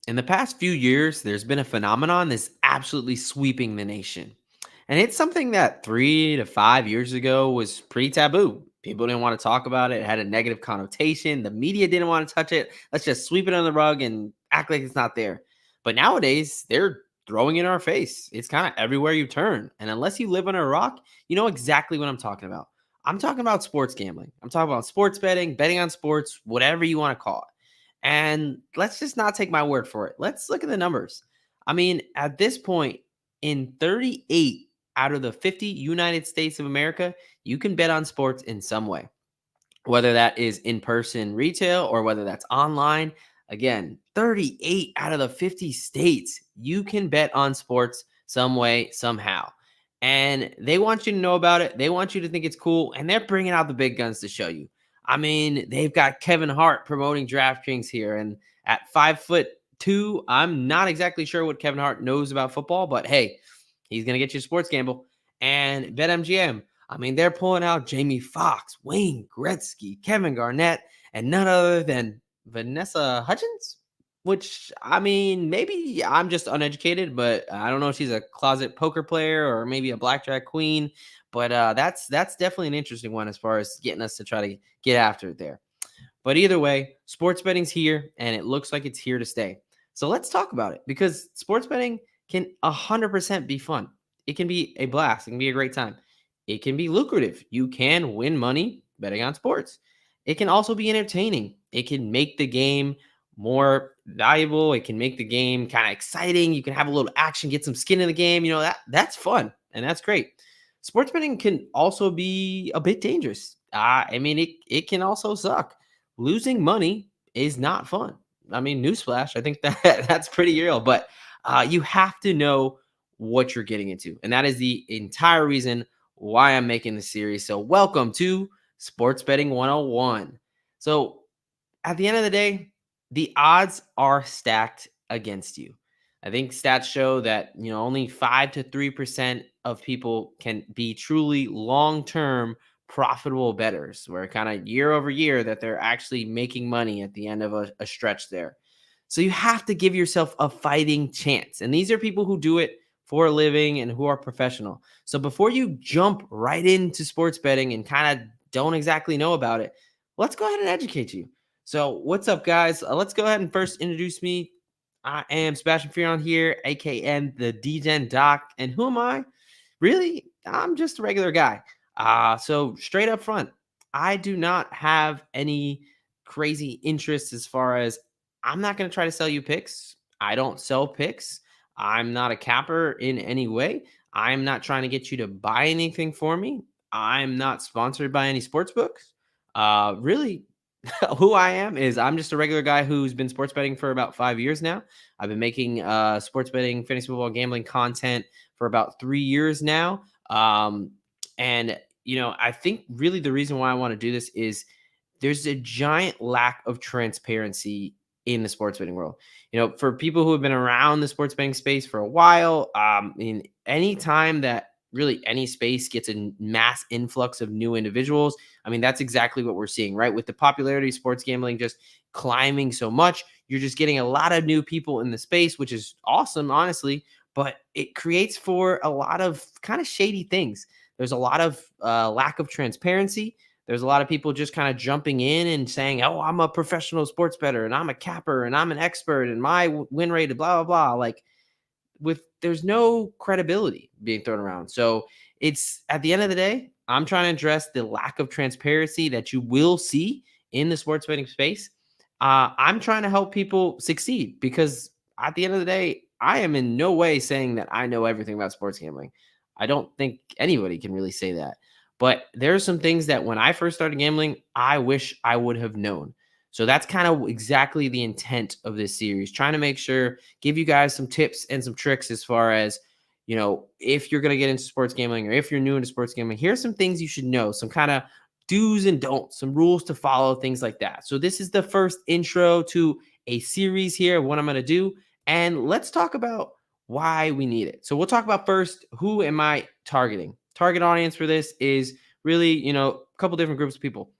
In the past few years, there's been a phenomenon that's absolutely sweeping the nation. And it's something that 3 to 5 years ago was pretty taboo. People didn't want to talk about it. It had a negative connotation. The media didn't want to touch it. Let's just sweep it under the rug and act like it's not there. But nowadays, they're throwing it in our face. It's kind of everywhere you turn. And unless you live on a rock, you know exactly what I'm talking about. I'm talking about sports gambling. I'm talking about sports betting, betting on sports, whatever you want to call it. And let's just not take my word for it. Let's look at the numbers. I mean, at this point, in 38 out of the 50 United States of America, you can bet on sports in some way, whether that is in person retail or whether that's online. Again, 38 out of the 50 states, you can bet on sports some way, somehow. And they want you to know about it. They want you to think it's cool. And they're bringing out the big guns to show you. I mean, they've got Kevin Hart promoting DraftKings here. And at 5'2", I'm not exactly sure what Kevin Hart knows about football, but hey, he's going to get you a sports gamble. And BetMGM, I mean, they're pulling out Jamie Foxx, Wayne Gretzky, Kevin Garnett, and none other than Vanessa Hudgens, which, I mean, maybe I'm just uneducated, but I don't know if she's a closet poker player or maybe a blackjack queen. But that's definitely an interesting one as far as getting us to try to get after it there. But either way, sports betting's here, and it looks like it's here to stay. So let's talk about it because sports betting can 100% be fun. It can be a blast. It can be a great time. It can be lucrative. You can win money betting on sports. It can also be entertaining. It can make the game more valuable. It can make the game kind of exciting. You can have a little action, get some skin in the game. You know, that's fun and that's great. Sports betting can also be a bit dangerous. I mean, it can also suck. Losing money is not fun. I mean, newsflash, I think that that's pretty real, but you have to know what you're getting into. And that is the entire reason why I'm making this series. So, welcome to Sports Betting 101. So, at the end of the day, the odds are stacked against you. I think stats show that, only 5 to 3% of people can be truly long-term profitable bettors, where kind of year over year that they're actually making money at the end of a stretch there. So you have to give yourself a fighting chance. And these are people who do it for a living and who are professional. So before you jump right into sports betting and kind of don't exactly know about it, let's go ahead and educate you. So what's up, guys? Let's go ahead and first introduce me. I am Sebastian Fionn here, aka the DGen Doc. And who am I? Really, I'm just a regular guy. So straight up front, I do not have any crazy interests as far as I'm not going to try to sell you picks. I don't sell picks. I'm not a capper in any way. I'm not trying to get you to buy anything for me. I'm not sponsored by any sports books. Really, who I am is I'm just a regular guy who's been sports betting for about 5 years now. I've been making sports betting, fantasy football, gambling content for about 3 years now. And, I think really the reason why I want to do this is there's a giant lack of transparency in the sports betting world. For people who have been around the sports betting space for a while, in any time that really any space gets a mass influx of new individuals, I mean, that's exactly what we're seeing, right? With the popularity of sports gambling just climbing so much, you're just getting a lot of new people in the space, which is awesome, honestly, but it creates for a lot of kind of shady things. There's a lot of lack of transparency. There's a lot of people just kind of jumping in and saying, "Oh, I'm a professional sports bettor and I'm a capper and I'm an expert and my win rate is blah, blah, blah." Like, there's no credibility being thrown around. So it's at the end of the day, I'm trying to address the lack of transparency that you will see in the sports betting space. I'm trying to help people succeed because at the end of the day, I am in no way saying that I know everything about sports gambling. I don't think anybody can really say that. But there are some things that when I first started gambling, I wish I would have known. So that's kind of exactly the intent of this series, trying to make sure, give you guys some tips and some tricks as far as, if you're going to get into sports gambling or if you're new into sports gambling, here's some things you should know, some kind of do's and don'ts, some rules to follow, things like that. So this is the first intro to a series here of what I'm going to do. And let's talk about why we need it. So we'll talk about first, who am I targeting? Target audience for this is really, a couple different groups of people.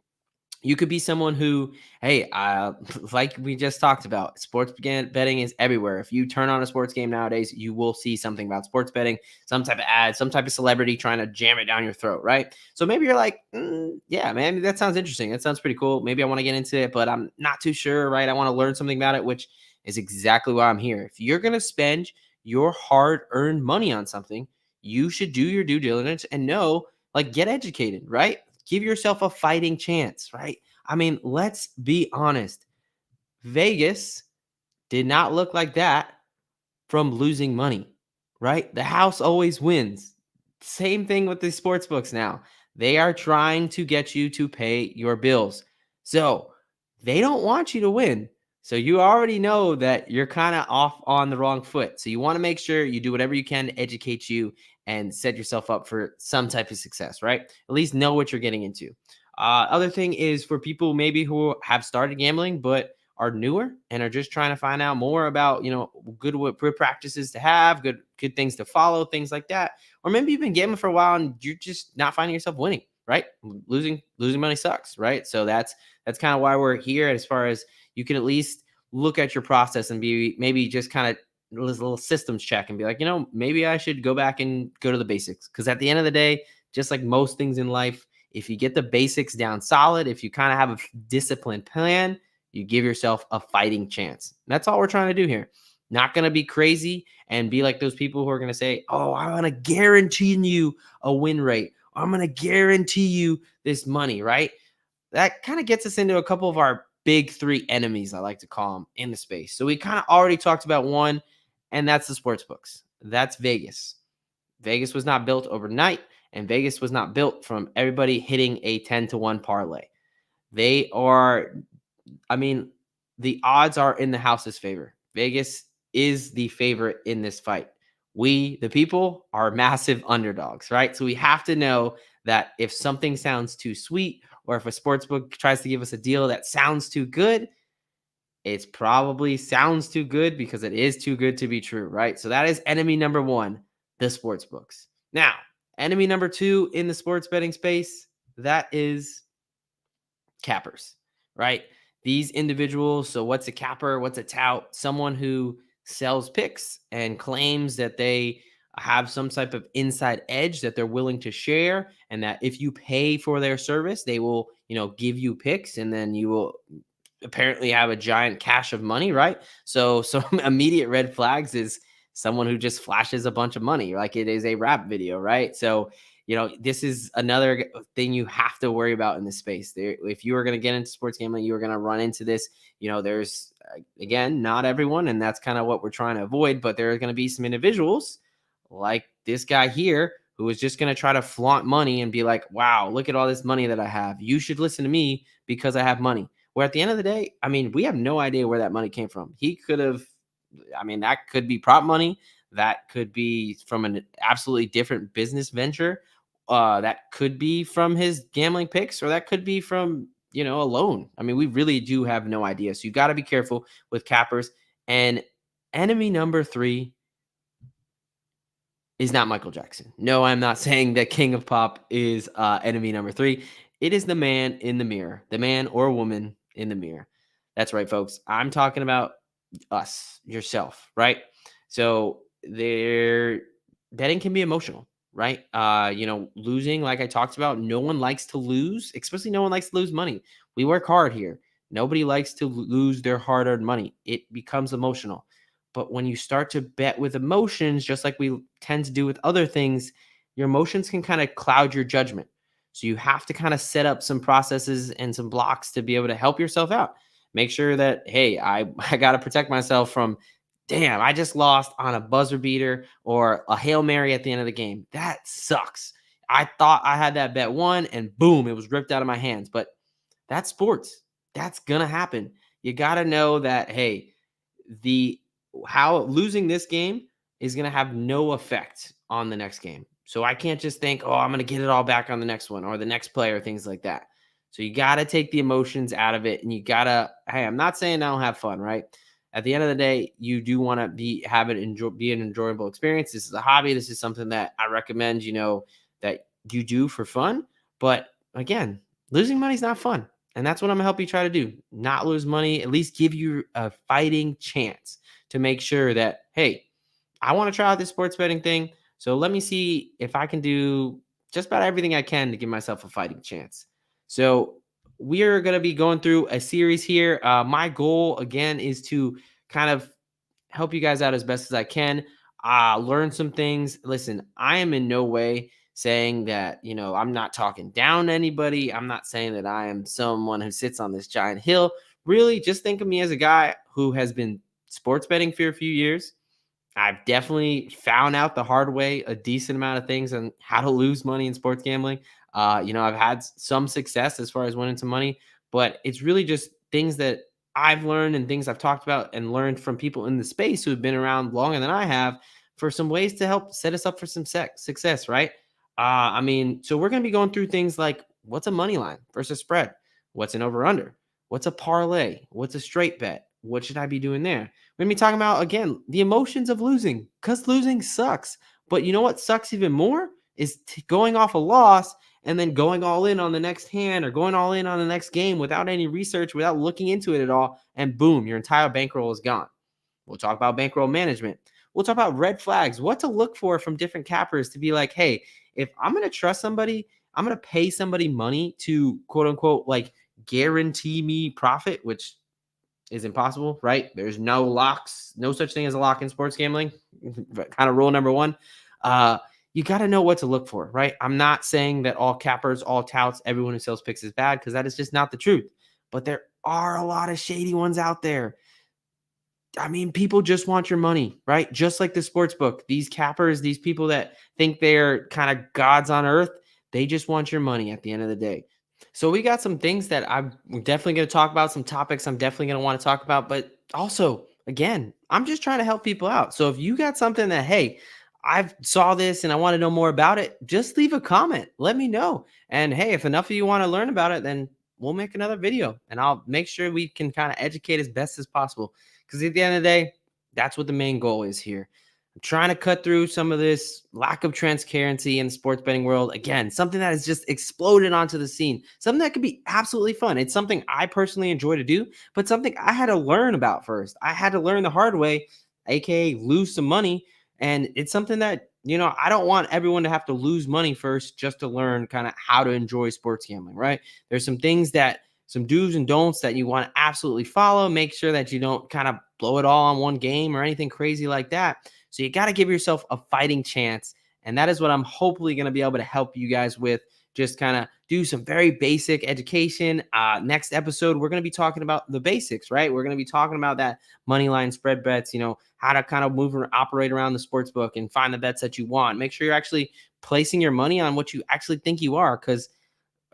You could be someone who, hey, like we just talked about, betting is everywhere. If you turn on a sports game nowadays, you will see something about sports betting, some type of ad, some type of celebrity trying to jam it down your throat, right? So maybe you're like, yeah, man, that sounds interesting. That sounds pretty cool. Maybe I want to get into it, but I'm not too sure, right? I want to learn something about it, which is exactly why I'm here. If you're going to spend your hard earned money on something, you should do your due diligence and know, like, get educated, right? Give yourself a fighting chance, right? I mean, let's be honest. Vegas did not look like that from losing money, right? The house always wins. Same thing with the sports books now. They are trying to get you to pay your bills. So they don't want you to win. So you already know that you're kind of off on the wrong foot. So you want to make sure you do whatever you can to educate you and set yourself up for some type of success, right? At least know what you're getting into. Other thing is for people maybe who have started gambling, but are newer and are just trying to find out more about, good practices to have, good things to follow, things like that. Or maybe you've been gambling for a while and you're just not finding yourself winning, right? Losing money sucks, right? So that's kind of why we're here. As far as you can at least look at your process and be maybe just kind of this little systems check and be like, maybe I should go back and go to the basics. Because at the end of the day, just like most things in life, if you get the basics down solid, if you kind of have a disciplined plan, you give yourself a fighting chance. That's all we're trying to do here. Not going to be crazy and be like those people who are going to say, oh, I'm going to guarantee you a win rate. I'm going to guarantee you this money, right? That kind of gets us into a couple of our big three enemies, I like to call them, in the space. So we kind of already talked about one, and that's the sports books. That's Vegas. Vegas was not built overnight, and Vegas was not built from everybody hitting a 10-1 parlay. They are, I mean, the odds are in the house's favor. Vegas is the favorite in this fight. We, the people, are massive underdogs, right? So we have to know that if something sounds too sweet, or if a sports book tries to give us a deal that sounds too good, it's probably sounds too good because it is too good to be true, right? So that is enemy number one, the sports books. Now, enemy number two in the sports betting space, that is cappers, right? These individuals. So, what's a capper? What's a tout? Someone who sells picks and claims that they have some type of inside edge that they're willing to share, and that if you pay for their service, they will, give you picks, and then you will apparently have a giant cache of money, right? So, some immediate red flags is someone who just flashes a bunch of money, like it is a rap video, right? So, this is another thing you have to worry about in this space. There, if you are going to get into sports gambling, you are going to run into this. There's again, not everyone, and that's kind of what we're trying to avoid. But there are going to be some individuals like this guy here who is just going to try to flaunt money and be like, "Wow, look at all this money that I have. You should listen to me because I have money." Where at the end of the day, I mean, we have no idea where that money came from. He could have, I mean, that could be prop money. That could be from an absolutely different business venture. That could be from his gambling picks, or that could be from, a loan. I mean, we really do have no idea. So you got to be careful with cappers. And enemy number three is not Michael Jackson. No, I'm not saying that King of Pop is enemy number three. It is the man in the mirror, the man or woman in the mirror. That's right, folks. I'm talking about us, yourself, right? So betting can be emotional, right? Losing, like I talked about, no one likes to lose, especially no one likes to lose money. We work hard here. Nobody likes to lose their hard-earned money. It becomes emotional. But when you start to bet with emotions, just like we tend to do with other things, your emotions can kind of cloud your judgment. So you have to kind of set up some processes and some blocks to be able to help yourself out. Make sure that, hey, I got to protect myself from, damn, I just lost on a buzzer beater or a Hail Mary at the end of the game. That sucks. I thought I had that bet won and boom, it was ripped out of my hands. But that's sports. That's going to happen. You got to know that, hey, the how losing this game is going to have no effect on the next game. So I can't just think, oh, I'm going to get it all back on the next one or the next play or things like that. So you got to take the emotions out of it, and you got to, hey, I'm not saying I don't have fun, right? At the end of the day, you do want to be an enjoyable experience. This is a hobby. This is something that I recommend, that you do for fun. But again, losing money is not fun. And that's what I'm gonna help you try to do. Not lose money, at least give you a fighting chance to make sure that, hey, I want to try out this sports betting thing. So let me see if I can do just about everything I can to give myself a fighting chance. So we are going to be going through a series here. My goal, again, is to kind of help you guys out as best as I can. Learn some things. Listen, I am in no way saying that, I'm not talking down to anybody. I'm not saying that I am someone who sits on this giant hill. Really, just think of me as a guy who has been sports betting for a few years. I've definitely found out the hard way a decent amount of things on how to lose money in sports gambling. I've had some success as far as winning some money, but it's really just things that I've learned and things I've talked about and learned from people in the space who have been around longer than I have for some ways to help set us up for some success, right? So we're going to be going through things like what's a money line versus spread? What's an over under? What's a parlay? What's a straight bet? What should I be doing there? We're going to be talking about, again, the emotions of losing, because losing sucks. But you know what sucks even more is going off a loss and then going all in on the next hand or going all in on the next game without any research, without looking into it at all. And boom, your entire bankroll is gone. We'll talk about bankroll management. We'll talk about red flags, what to look for from different cappers to be like, hey, if I'm going to trust somebody, I'm going to pay somebody money to quote unquote, like guarantee me profit, which is impossible, right? There's no locks, no such thing as a lock in sports gambling. Kind of rule number one. You got to know what to look for, right? I'm not saying that all cappers, all touts, everyone who sells picks is bad, because that is just not the truth. But there are a lot of shady ones out there. I mean, people just want your money, right? Just like the sports book. These cappers, these people that think they're kind of gods on earth, they just want your money at the end of the day. So we got some things that I'm definitely going to talk about, some topics I'm definitely going to want to talk about, but also, again, I'm just trying to help people out. So if you got something that, hey, I've saw this and I want to know more about it, just leave a comment. Let me know. And hey, if enough of you want to learn about it, then we'll make another video and I'll make sure we can kind of educate as best as possible. Because at the end of the day, that's what the main goal is here. I'm trying to cut through some of this lack of transparency in the sports betting world. Again, something that has just exploded onto the scene, something that could be absolutely fun. It's something I personally enjoy to do, but something I had to learn about first. I had to learn the hard way, aka lose some money. And it's something that, I don't want everyone to have to lose money first just to learn kind of how to enjoy sports gambling, right? There's some things some do's and don'ts that you want to absolutely follow. Make sure that you don't kind of blow it all on one game or anything crazy like that. So you got to give yourself a fighting chance. And that is what I'm hopefully going to be able to help you guys with. Just kind of do some very basic education. Next episode, we're going to be talking about the basics, right? We're going to be talking about that money line spread bets, how to kind of move and operate around the sports book and find the bets that you want. Make sure you're actually placing your money on what you actually think you are, because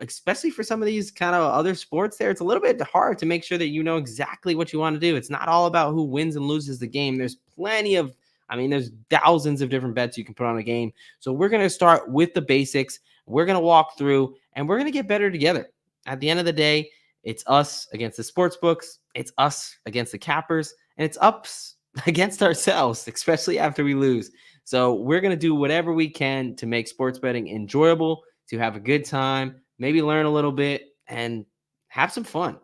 especially for some of these kind of other sports there, it's a little bit hard to make sure that you know exactly what you want to do. It's not all about who wins and loses the game. There's there's thousands of different bets you can put on a game. So we're going to start with the basics. We're going to walk through and we're going to get better together. At the end of the day, it's us against the sports books. It's us against the cappers, and it's us against ourselves, especially after we lose. So we're going to do whatever we can to make sports betting enjoyable, to have a good time, maybe learn a little bit and have some fun.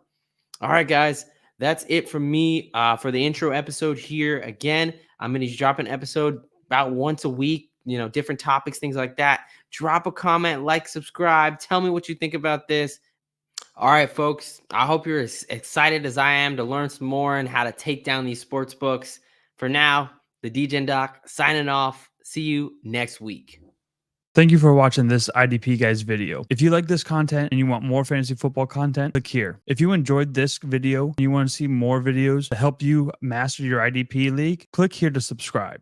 All right, guys, that's it from me for the intro episode here. Again, I'm going to drop an episode about once a week, different topics, things like that. Drop a comment, like, subscribe. Tell me what you think about this. All right, folks, I hope you're as excited as I am to learn some more and how to take down these sports books. For now, the DJ Doc signing off. See you next week. Thank you for watching this IDP Guys video. If you like this content and you want more fantasy football content, click here. If you enjoyed this video and you want to see more videos to help you master your IDP league, click here to subscribe.